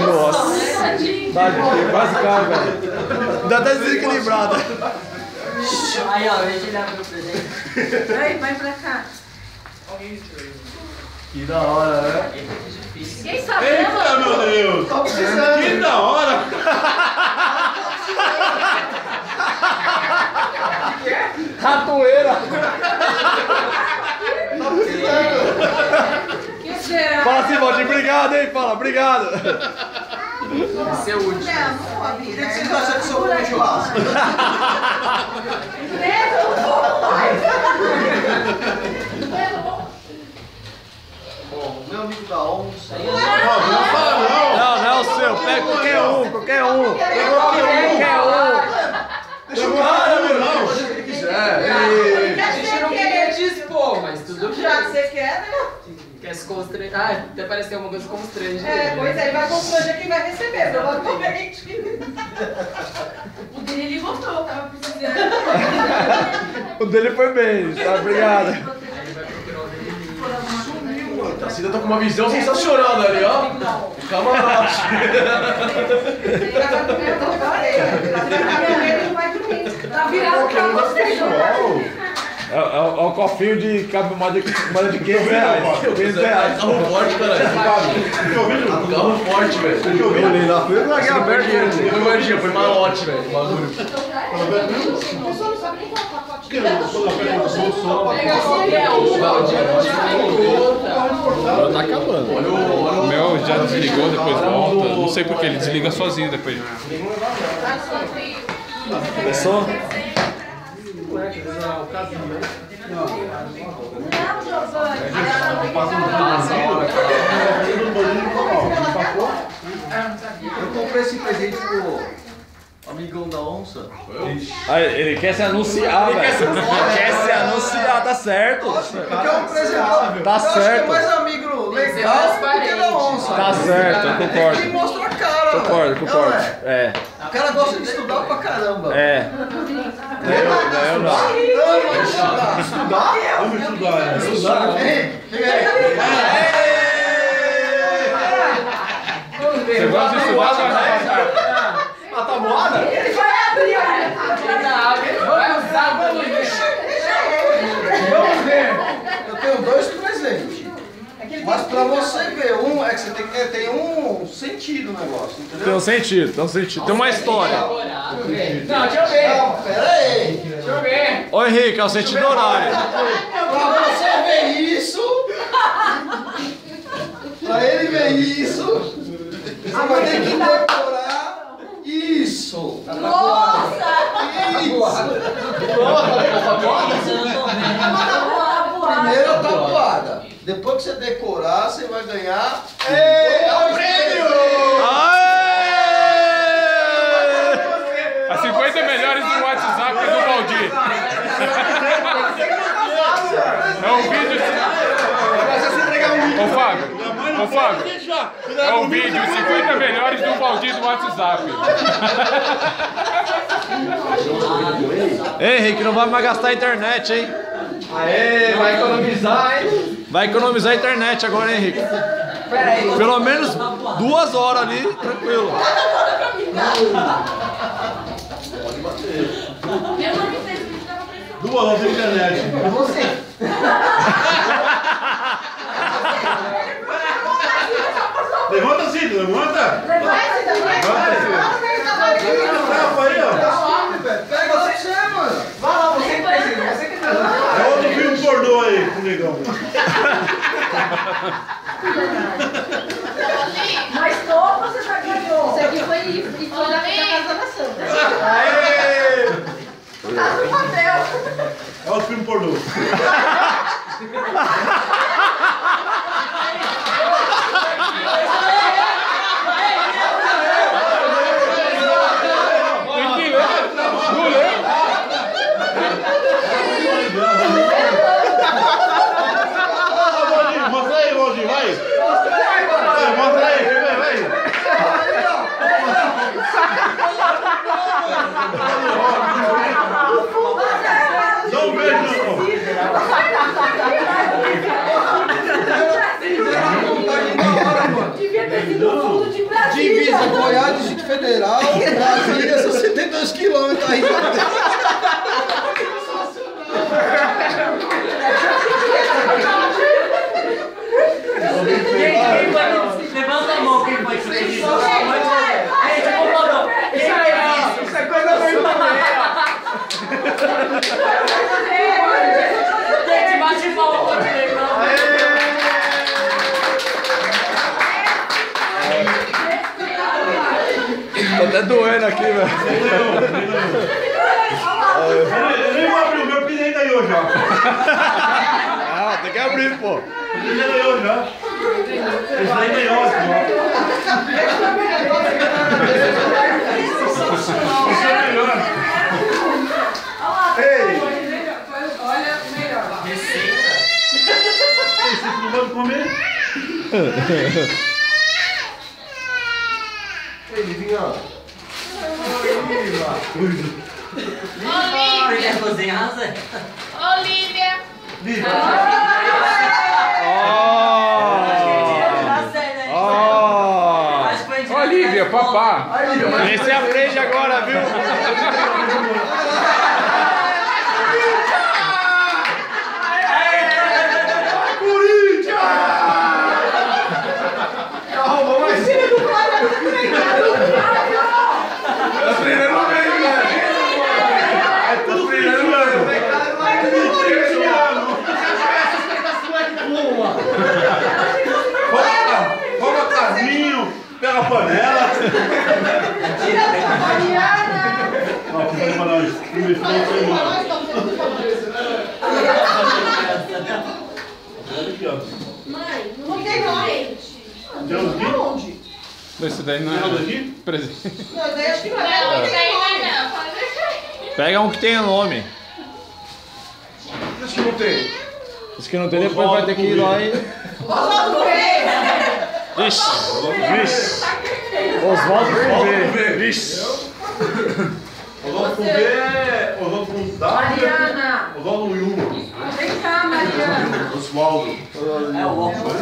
Nossa. Tadinha, quase cai, velho. Ainda até desequilibrada.
Aí, ó, deixa ele abrir o presente.
Vai pra cá.
Que da hora, né?
Ninguém sabe.
Eita, meu Deus.
Tá precisando.
Que da hora.
Ratoeira.
Tá precisando.
Que será?
Fala assim, Valdir, obrigado, hein? Fala, obrigado.
Esse é o último.
O que vocês acham que sou bom churrasco? Meu amigo da onça.
Não é o seu. Pega qualquer um.
Qualquer um. Deixa o cara, meu. Não, se ele quiser.
A gente não queria te expor, mas tudo bem.
Já que você quer, né?
Quer se constranger. Ah, até parecer uma coisa constrangedora.
É, pois é, ele vai constranger quem vai receber, provavelmente.
O dele gostou, tava precisando.
O dele foi bem, tá? Obrigado.
A Cida tá com uma visão sensacional ali, ó. Camarote.
Tá virado pra você.
É o cofrinho de moeda de 500 reais. 500 reais.
Carro forte, caralho. Carro forte, velho.
Eu olhei lá, foi eu larguei aberto.
Foi magia, foi malote, velho. O bagulho.
Tá acabando.
O meu já desligou, depois volta. Não sei porque ele desliga sozinho depois.
Começou?
Eu comprei esse presente pro amigão da onça.
Ah, ele quer se anunciar, velho. Quer se anunciar, tá certo.
Porque é um presente.
Tá
Eu acho que é
certo.
mais amigo legal do que da onça.
Tá certo, eu concordo.
Ele mostra a cara.
Concordo.
Não
É.
O cara gosta de estudar pra caramba.
É. Eu não.
Estudar? Estudar?
Vamos estudar, né?
Estudar? Vem, chega aí.
Você gosta de estudar, vai
A tabuada?
Ele vai abrir.
Vai usar o
Vamos ver. Eu tenho dois presentes. Mas pra você ver, é que você tem um sentido o negócio, entendeu?
Tem um sentido, Tem uma história.
Não, deixa eu ver.
Não, pera aí.
Deixa eu ver.
Ô Henrique, é o sentido horário.
Pra você ver isso, pra ele ver isso, você vai ter que decorar isso.
Nossa!
Primeiro a tabuada. Depois que você decorar, você vai ganhar. É o prêmio!
As 50 melhores do WhatsApp do Valdir. É um vídeo. Ô Fábio, é um vídeo 50 melhores do Valdir do WhatsApp.
Ei, Henrique, não vai mais gastar a internet, hein? Aê, vai economizar, hein? Vai economizar a internet agora, hein, Henrique? Pelo menos 2 horas ali, tranquilo.
Pode bater. 2 horas de internet.
É você.
Levanta, Cida, levanta. Levanta, Cida. Aí, ó.
Pega você, mano.
Vai lá, você que precisa. Você que tá.
É outro filme pornô aí, com o negão.
Mas todo você já ganhou.
Isso aqui foi da casa da Sandra.
Aê!
Tá no papel.
É outro filme pornô. Mostra aí, Valdir, vai! Mostra aí, vai! Dá um beijo,
Devia ter sido o fundo de Brasília.
Divisa Goiás, Distrito Federal, Brasília, 62 quilômetros aí.
Levanta a mão, quem pode ser isso?
Isso é coisa meio
Gente, bate palma pra você, pelo amor de Deus.
Tô até doendo aqui, velho.
Eu nem vou abrir, o meu filho ainda ganhou já.
Ah, tem que abrir, pô.
O filho ainda ganhou já. Esse daí ganhou, Esse é melhor. Ei!
Olha, melhor.
Você não pode comer?
Ei, Livinha.
Quer cozinhar, Zé?
Olivia.
Olivia, papá.
Esse aprende agora, viu?
Rouba carrinho, pega a panela.
Tira essa Mariana.
Não, pode pra nós. Aqui, ó.
Mãe, não tem leite.
Deu aqui?
Onde?
Esse daí não
Deu
é
aqui?
presente.
Não, daí acho que não
Não,
é.
isso aí não. Pode deixar aí.
Pega um que tenha nome.
Esse que não tem.
Esse que não tem, depois vai ter que ir lá e...
Oswaldo Pereira.
Vixe, vixe. Oswaldo Pereira. Vixe.
Oswaldo com B, Oswaldo com W.
Mariana.
Oswaldo com U.
Vem cá, Mariana.
Oswaldo.
É o óculos.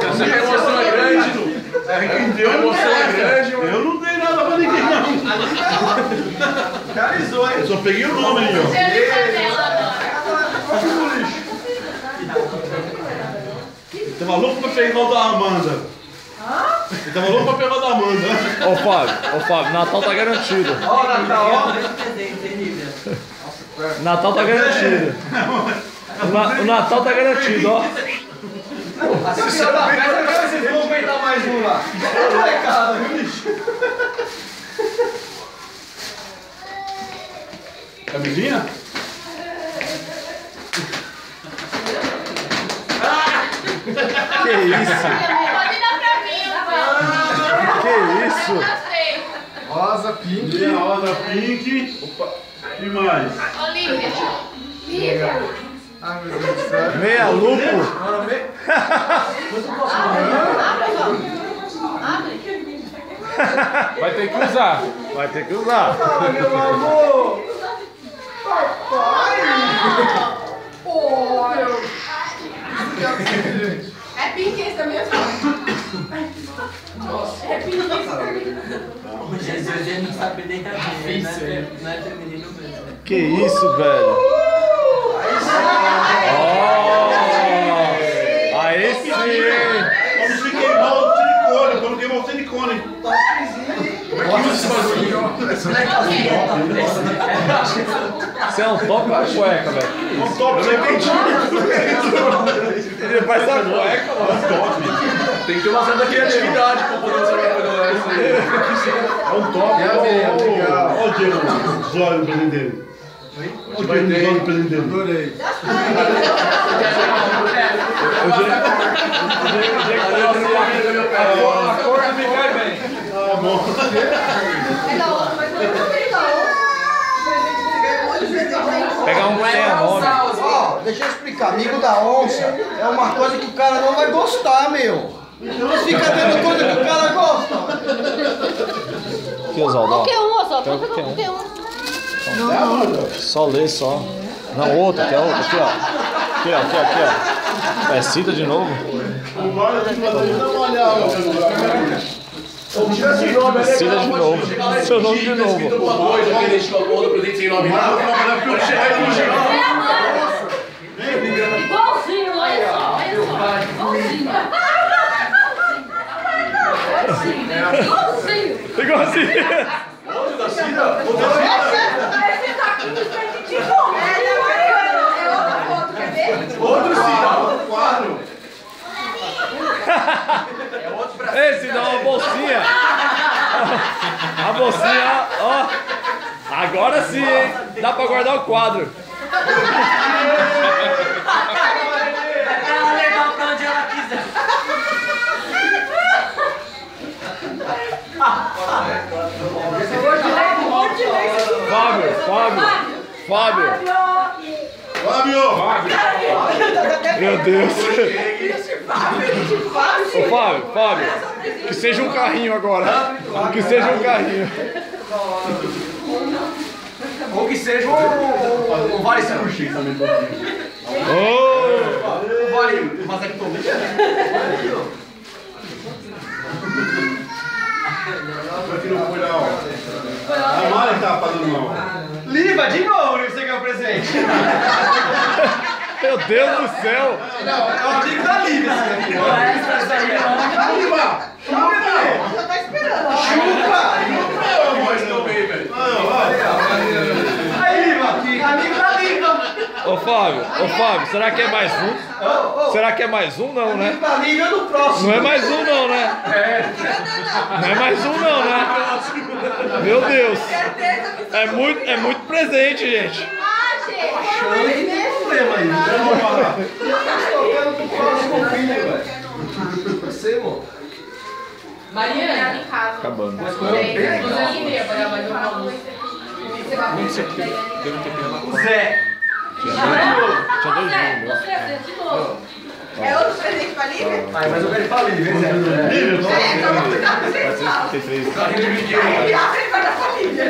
Você quer emoção é grande? Emoção é grande. Eu não dei nada pra ninguém, não. Carizou, hein? Eu só peguei o nome aí, ó.
Deixa eu fazer agora.
Ele tava louco pra pegar o da Amanda. Ele tava louco pra pegar o da Amanda.
Ô Fábio, Natal tá garantido.
Ó, Natal, ó.
Natal tá garantido. O Natal tá garantido, ó.
Assim, o senhor da festa, vocês vão aguentar mais um lá. Molecada, viu, bicho?
Camisinha?
Que isso?
Pode dar pra mim,
Que isso?
Gostei.
Rosa, pink.
Rosa, pink. Opa. E mais?
Olivia. Lívia.
Ai, meu Deus do céu.
Meia lupo.
Abre.
Vai ter que usar.
Vai ter que usar.
Ah, meu amor. Papai.
É pink esse também, é pink esse também.
O Jesus ele não sabe nem a vida, não é feminino mesmo.
Que isso, velho? Aí sim!
Como se queimou o silicone, quando queimou o silicone.
Você é um top ou cueca, velho?
Um top, você entendi.
Ele faz a cueca, mano.
Tem que ter uma certa criatividade pra poder usar uma coisa dessa aí.
É um top. Olha o Diego, os olhos do presente dele. Olha o Diego, os olhos do presente dele. Adorei.
A cor me cai bem.
Ah, bom.
Pegar um que tenha nome.
Ó, deixa eu explicar. Amigo da onça é uma coisa que o cara não vai gostar, meu. Não fica dando coisa que o cara gosta.
Aqui, Oswaldo.
Qualquer um, só.
Pega
Pode
qualquer um.
qualquer um.
Só lê, só. Não, outro, que é outro. Aqui, ó. Aqui, ó, aqui, ó, aqui, ó. É, cita de novo.
O Mário aqui vai dar uma olhada.
Cita de novo. Seu nome de novo.
Uma coisa, que deixa o outro presente sem nome. Pode chegar e fugir.
Igualzinho, olha só, igualzinho.
Igualzinho.
Outro da Cida?
Esse daqui de novo. É outra foto, quer ver?
Outro Cida, outro quadro.
Esse dá uma bolsinha. A bolsinha, ó. Agora sim, hein? Dá pra guardar o quadro.
Ela levar pra onde ela quiser.
Fábio. Meu Deus. Ô, Fábio. Que seja um carrinho agora. Que seja um carrinho.
Ou que seja um vale cirurgia também.
Oh!
Vale vasectomia.
Aqui não foi não. A Mari tá fazendo mal.
Liva, de novo, você quer o presente.
Meu Deus do céu!
Não, é o amigo da Lívia esse daqui.
Liva!
Já tá esperando.
Chupa! Aí, Liva, amigo da Liva.
Ô Fábio, será que é mais um? Será que é mais um? Não, né?
Amigo da Lívia no próximo.
Não é mais um não, né? Não é mais um não, né? Meu Deus! É muito presente, gente.
Show de problema aí. Tocando pro próximo filho, velho. Você, amor.
Mariana, em casa.
Acabando.
Mas foi bem legal.
O Zé.
Tinha dois números.
De novo.
É outro presente pra Lívia?
Ai, mas eu quero ir pra Lívia, Zé.
Toma cuidado com vocês.
Tem três.
Ele vai dar pra Lívia.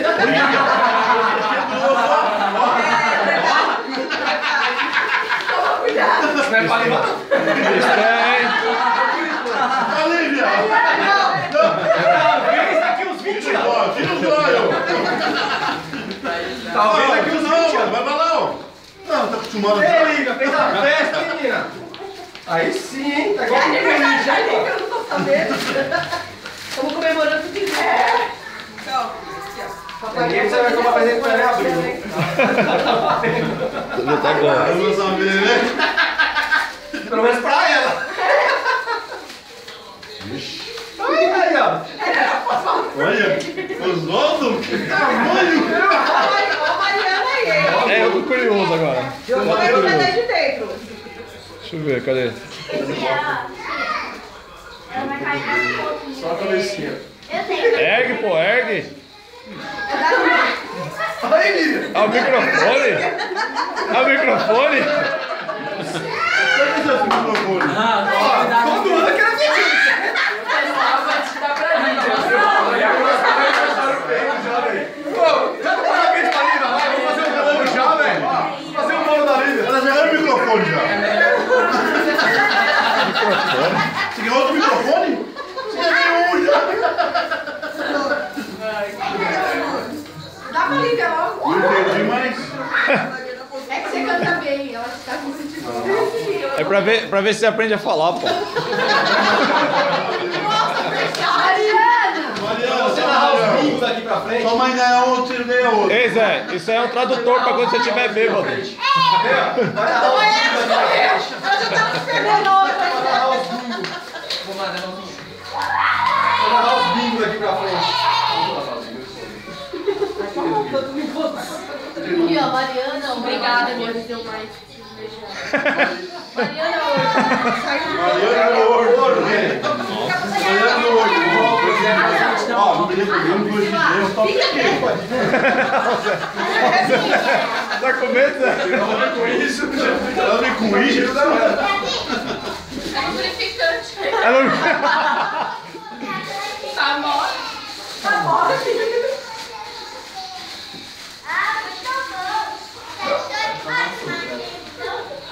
Toma cuidado.
Não é pra Lívia.
Olivia!
Talvez daqui uns 20 anos.
Tira os olhos!
Talvez daqui uns 20 anos.
Vai pra lá, ó! Não, tá acostumado.
Ei, Lívia, fez a festa, menina. Aí sim, hein? Tá
É aniversário da Lívia, eu não tô sabendo. Estamos comemorando tudo isso. Então, aqui, ó.
Ninguém você vai tomar presente pra ele abrir.
Tá bom.
Eu vou saber, né?
Pelo menos pra ela. Aí, ó.
Olha, Oswaldo, que tamanho!
Olha a Mariana aí.
É, eu tô curioso agora.
Eu vou ver o que tá de dentro.
Deixa eu ver, cadê?
Ela vai cair mais um pouquinho.
Só a cabecinha.
Eu tenho.
Ergue, pô, ergue.
Aí, Lívia.
É o microfone? É o microfone?
Todo
mundo que era pedido.
O pessoal vai te dar pra mim.
Fala, Lívia, logo.
Não entendi, mas...
É que você canta bem, ela tá com sentido.
É pra ver se você aprende a falar, pô.
Mariana!
Você narrar os bingos daqui pra frente.
Sua mãe ganha outro, você ganha outro.
Ei, Zé, isso aí é um tradutor pra quando você estiver bêbado.
Vai narrar os bingos daqui pra frente.
Ela já tá escrevendo outra.
Vai narrar os bingos. Vai narrar os bingos daqui pra frente.
Aqui, ó, Mariana. Obrigada, minha vida, mais. Mariana hoje.
Mariana Ouro, velho. Mariana Ouro. Ó, não tem problema, vou dizer, eu toco aqui.
Tá com medo, Zé?
Ela com isso.
Ela vem com isso, não dá nada.
É lubrificante. Tá morto.
Tá morto.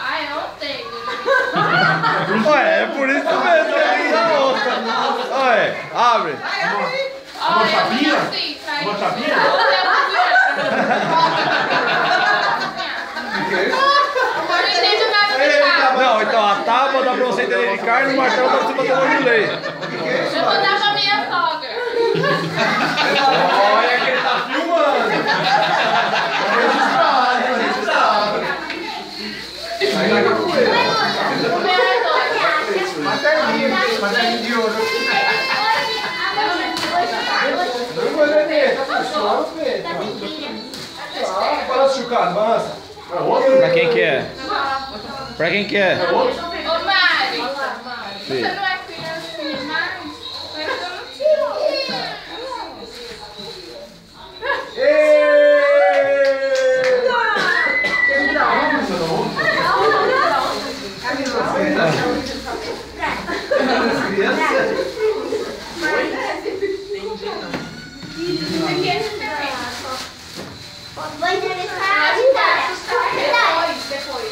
Ai, eu não tenho.
Ué, é por isso mesmo que ele dá outra. Ué, abre.
Olha,
chapinha?
eu assim, faz.
Uma chapinha?
Eu não entendo nada de carro.
Não, então a tábua dá pra você entender de carne e o martelo dá pra você fazer um de lei.
Eu vou dar pra minha sogra.
Olha que ele tá filmando. Registrado. Aí vai com ele.
O meu é dois.
Materninha de ouro.
Não vou beber, tá funcionando, Pedro. Balança, Chucado, balança.
Pra quem que é? Pra quem que é?
Ô, Mari, você não é criancinha mais? Mas eu não tiro.
Vou entrevistar
Depois.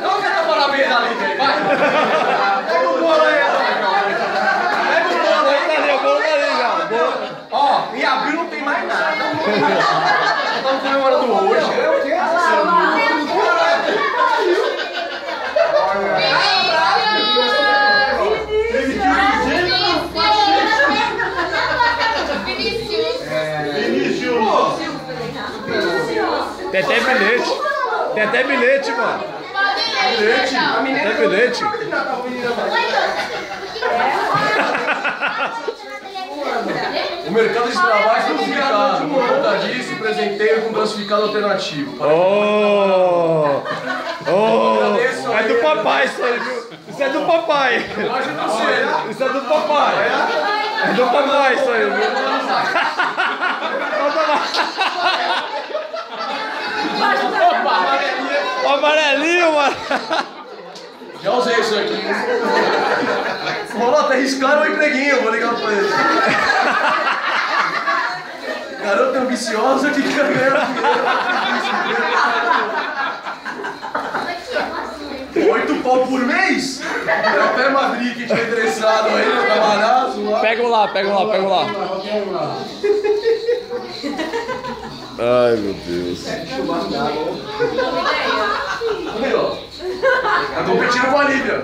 Não quer dar parabéns ali, velho. Vai. Pega o bolo aí. Pega o bolo aí.
Tá ali, o bolo tá ali já.
Ó, em abril não tem mais nada. Estamos comemorando hoje. Eu quero
Tem até bilhete. Tem até bilhete, mano.
bilhete.
Tem bilhete.
O mercado de trabalho classificado. Por conta disso, presenteio com classificado alternativo.
Oh! É do papai isso aí, viu? Isso é do papai. Isso é do papai. É do papai isso aí, viu? O amarelinho, mano.
Já usei isso aqui. Rolou até riscaram o empreguinho, vou ligar pra ele. Garota ambiciosa que quer ganhar dinheiro. 8 pau por mês? É o pé Madrid que tinha interessado aí no trabalhar.
Pega um lá, pega um lá, pega um lá. Ai, meu Deus.
Tá competindo com a Lívia.